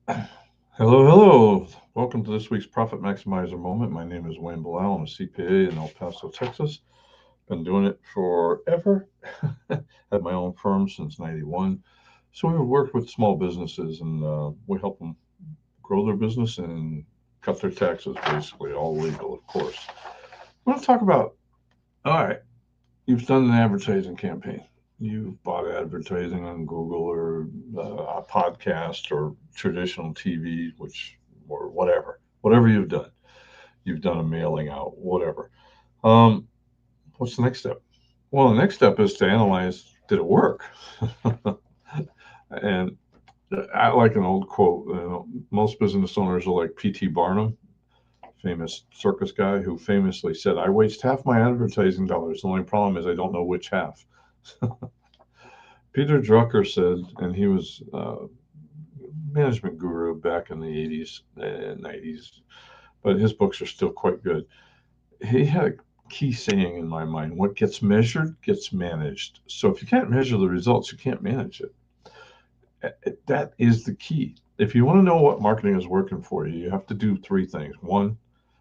Hello, hello. Welcome to this week's Profit Maximizer Moment. My name is Wayne Belisle. I'm a CPA in El Paso, Texas. Been doing it forever. Had my own firm since '91. So we work with small businesses and we help them grow their business and cut their taxes, basically, all legal, of course. I want to talk about, all right, you've done an advertising campaign. You've bought advertising on Google or a podcast or traditional TV, or whatever you've done. You've done a mailing out, whatever. Um, what's the next step? Well, the next step is to analyze, did it work? And I like an old quote. Most business owners are like P.T. Barnum, famous circus guy, who famously said, "I waste half my advertising dollars. The only problem is I don't know which half." Peter Drucker said, and he was management guru back in the 80s and 90s, but his books are still quite good. He had a key saying in my mind: what gets measured gets managed. So if you can't measure the results, you can't manage it. That is the key. If you want to know what marketing is working for you, you have to do three things. One,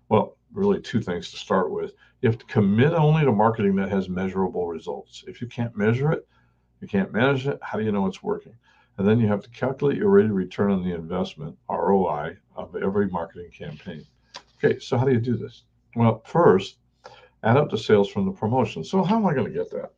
well, really two things to start with. You have to commit only to marketing that has measurable results. If you can't measure it, you can't manage it. How do you know it's working? And then you have to calculate your rate of return on the investment, ROI, of every marketing campaign. Okay, so how do you do this? Well, first, add up the sales from the promotion. So how am I going to get that?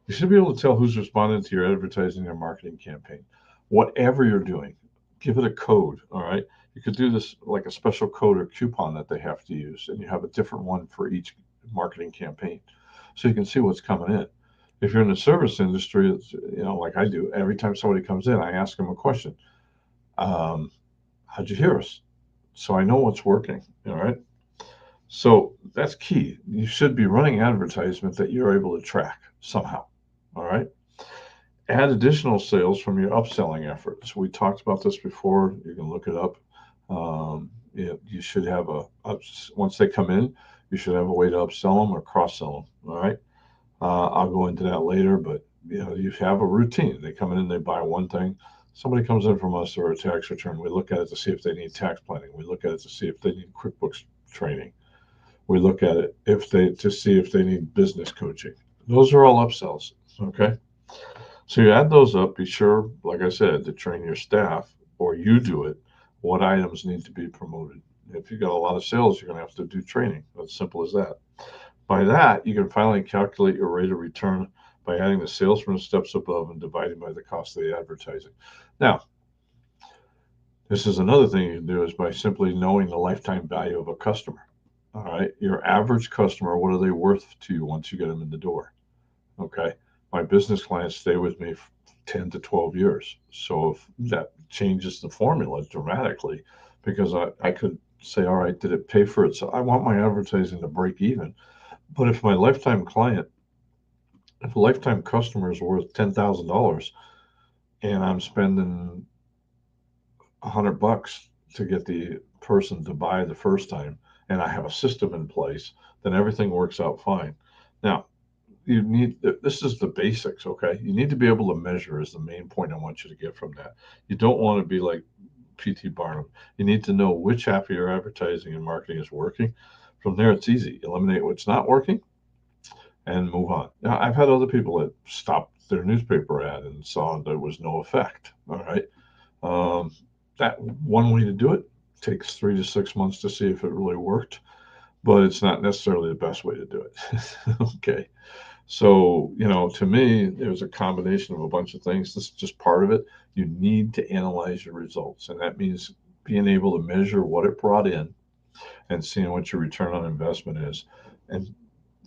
You should be able to tell who's responding to your advertising or marketing campaign. Whatever you're doing, give it a code. All right. You could do this like a special code or coupon that they have to use, and you have a different one for each marketing campaign, so you can see what's coming in. If you're in the service industry, it's, like I do, every time somebody comes in, I ask them a question. Um, how'd you hear us? So I know what's working. All right. So that's key. You should be running advertisement that you're able to track somehow. All right. Add additional sales from your upselling efforts. We talked about this before. You can look it up. You should have once they come in, you should have a way to upsell them or cross sell them. All right. I'll go into that later, but you have a routine. They come in and they buy one thing. Somebody comes in from us or a tax return. We look at it to see if they need tax planning. We look at it to see if they need QuickBooks training. We look at it if they to see if they need business coaching. Those are all upsells. Okay. So you add those up. Be sure, like I said, to train your staff or you do it. What items need to be promoted? If you got a lot of sales, you're going to have to do training. As simple as that. By that, you can finally calculate your rate of return by adding the sales from the steps above and dividing by the cost of the advertising. Now, this is another thing you can do is by simply knowing the lifetime value of a customer. All right. Your average customer, what are they worth to you once you get them in the door? Okay. My business clients stay with me 10 to 12 years. So if that changes the formula dramatically, because I could say, all right, did it pay for it? So I want my advertising to break even. But if a lifetime customer is worth $10,000 and I'm spending $100 to get the person to buy the first time, and I have a system in place, then everything works out fine. Now, this is the basics, okay? You need to be able to measure is the main point I want you to get from that. You don't want to be like P.T. Barnum. You need to know which half of your advertising and marketing is working. From there, it's easy. Eliminate what's not working and move on. Now, I've had other people that stopped their newspaper ad and saw there was no effect. All right. Um, that one way to do it takes 3 to 6 months to see if it really worked, but it's not necessarily the best way to do it. Okay. So, to me, there's a combination of a bunch of things. This is just part of it. You need to analyze your results, and that means being able to measure what it brought in and seeing what your return on investment is. And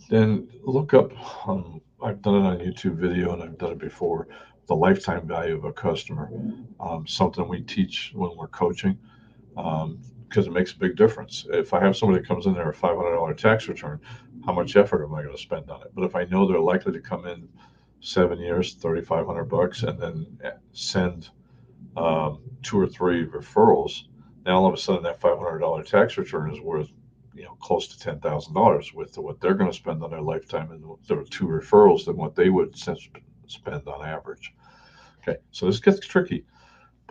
then look up, I've done it on YouTube video and I've done it before, the lifetime value of a customer, something we teach when we're coaching, because it makes a big difference. If I have somebody that comes in there a $500 tax return, how much effort am I going to spend on it? But if I know they're likely to come in 7 years, $3,500, and then send two or three referrals, now all of a sudden that $500 tax return is worth close to $10,000 with what they're going to spend on their lifetime and there are two referrals than what they would spend on average. Okay, so this gets tricky,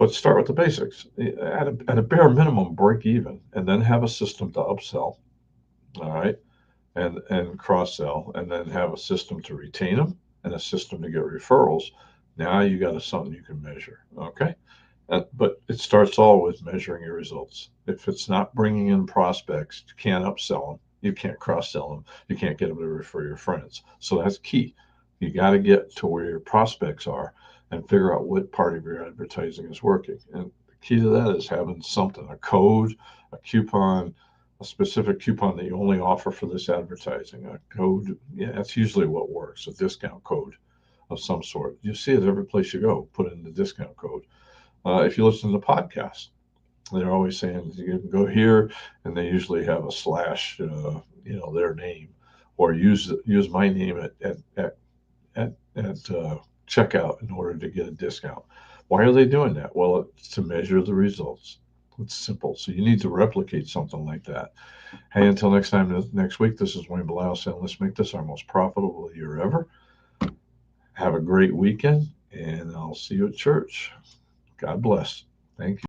But start with the basics. At a bare minimum, break even, and then have a system to upsell. All right, and cross sell, and then have a system to retain them and a system to get referrals. Now you got something you can measure. Okay, but it starts all with measuring your results. If it's not bringing in prospects, you can't upsell them, you can't cross sell them, you can't get them to refer your friends. So that's key. You got to get to where your prospects are and figure out what part of your advertising is working. And the key to that is having something, a code, a coupon, a specific coupon that you only offer for this advertising. A code, yeah, that's usually what works, a discount code of some sort. You see it every place you go, put in the discount code. If you listen to podcasts, they're always saying you can go here, and they usually have a slash, their name, or use my name at checkout in order to get a discount. Why are they doing that? Well, it's to measure the results. It's simple. So you need to replicate something like that. Hey, until next time, next week, this is Wayne Belisle saying, let's make this our most profitable year ever. Have a great weekend, and I'll see you at church. God bless. Thank you.